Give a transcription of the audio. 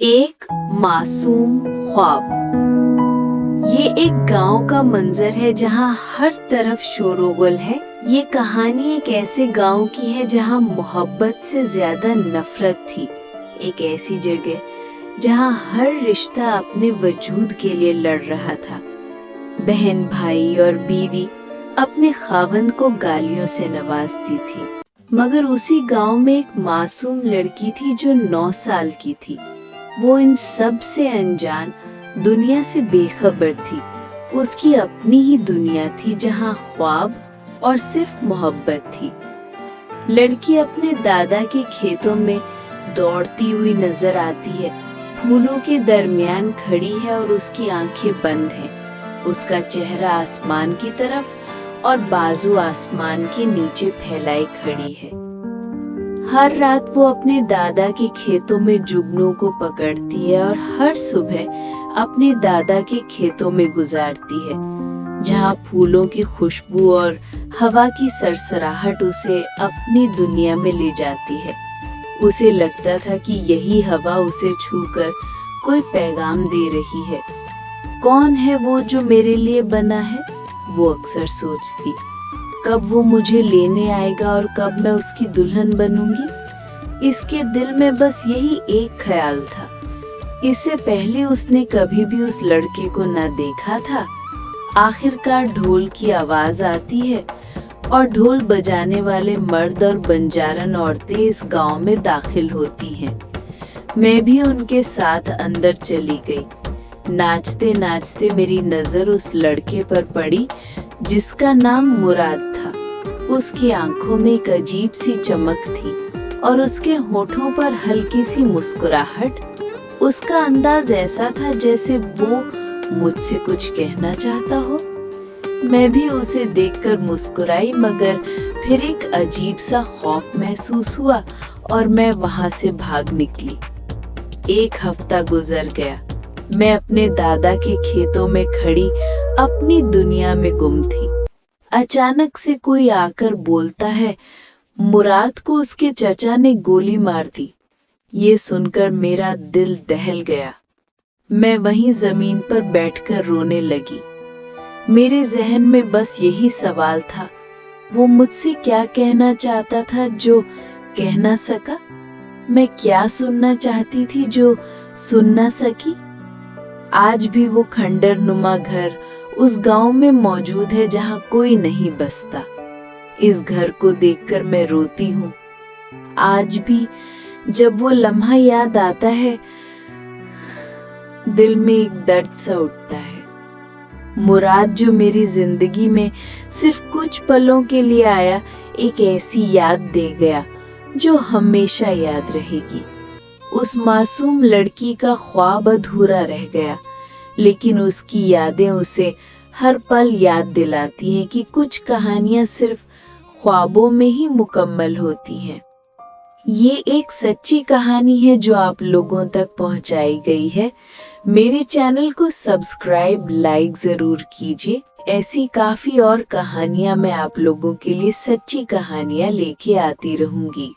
ایک معصوم خواب۔ یہ ایک گاؤں کا منظر ہے جہاں ہر طرف شور و غل ہے۔ یہ کہانی ایک ایسے گاؤں کی ہے جہاں محبت سے زیادہ نفرت تھی۔ ایک ایسی جگہ جہاں ہر رشتہ اپنے وجود کے لیے لڑ رہا تھا۔ بہن، بھائی اور بیوی اپنے خاوند کو گالیوں سے نوازتی تھی، مگر اسی گاؤں میں ایک معصوم لڑکی تھی جو 9 سال کی تھی۔ وہ ان سب سے انجان، دنیا سے بے خبر تھی۔ اس کی اپنی ہی دنیا تھی جہاں خواب اور صرف محبت تھی۔ لڑکی اپنے دادا کے کھیتوں میں دوڑتی ہوئی نظر آتی ہے۔ پھولوں کے درمیان کھڑی ہے اور اس کی آنکھیں بند ہیں۔ اس کا چہرہ آسمان کی طرف اور بازو آسمان کے نیچے پھیلائی کھڑی ہے۔ ہر رات وہ اپنے دادا کے کھیتوں میں جگنوں کو پکڑتی ہے اور ہر صبح اپنے دادا کے کھیتوں میں گزارتی ہے، جہاں پھولوں کی خوشبو اور ہوا کی سرسراہٹ اسے اپنی دنیا میں لے جاتی ہے۔ اسے لگتا تھا کہ یہی ہوا اسے چھو کر کوئی پیغام دے رہی ہے۔ کون ہے وہ جو میرے لیے بنا ہے؟ وہ اکثر سوچتی۔ کب وہ مجھے لینے آئے گا اور کب میں اس کی دلہن بنوں گی؟ اس کے دل میں بس یہی ایک خیال تھا۔ اس سے پہلے اس نے کبھی بھی اس لڑکے کو نہ دیکھا تھا۔ آخرکار ڈھول کی آواز آتی ہے اور ڈھول بجانے والے مرد اور بنجارن عورتیں اس گاؤں میں داخل ہوتی ہیں۔ میں بھی ان کے ساتھ اندر چلی گئی۔ ناچتے ناچتے میری نظر اس لڑکے پر پڑی جس کا نام مراد تھا۔ اس کی آنکھوں میں ایک عجیب سی چمک تھی اور اس کے ہونٹوں پر ہلکی سی مسکراہٹ۔ اس کا انداز ایسا تھا جیسے وہ مجھ سے کچھ کہنا چاہتا ہو۔ میں بھی اسے دیکھ کر مسکرائی، مگر پھر ایک عجیب سا خوف محسوس ہوا اور میں وہاں سے بھاگ نکلی۔ 1 ہفتہ گزر گیا۔ میں اپنے دادا کے کھیتوں میں کھڑی اپنی دنیا میں گم تھی۔ اچانک سے کوئی آ کر بولتا ہے، مراد کو اس کے چچا نے گولی مار دی۔ یہ سن کر میرا دل دہل گیا۔ میں وہیں زمین پر بیٹھ کر رونے لگی۔ میرے ذہن میں بس یہی سوال تھا، وہ مجھ سے کیا کہنا چاہتا تھا جو کہہ نہ سکا؟ میں کیا سننا چاہتی تھی جو سن نہ سکی؟ آج بھی وہ کھنڈر نما گھر اس گاؤں میں موجود ہے جہاں کوئی نہیں بستا۔ اس گھر کو دیکھ کر میں روتی ہوں۔ آج بھی جب وہ لمحہ یاد آتا ہے، دل میں ایک درد سا اٹھتا ہے۔ مراد جو میری زندگی میں صرف کچھ پلوں کے لیے آیا، ایک ایسی یاد دے گیا جو ہمیشہ یاد رہے گی۔ اس معصوم لڑکی کا خواب ادھورا رہ گیا، لیکن اس کی یادیں اسے ہر پل یاد دلاتی ہیں کہ کچھ کہانیاں صرف خوابوں میں ہی مکمل ہوتی ہیں۔ یہ ایک سچی کہانی ہے جو آپ لوگوں تک پہنچائی گئی ہے۔ میرے چینل کو سبسکرائب، لائک ضرور کیجیے۔ ایسی کافی اور کہانیاں میں آپ لوگوں کے لیے سچی کہانیاں لے کے آتی رہوں گی۔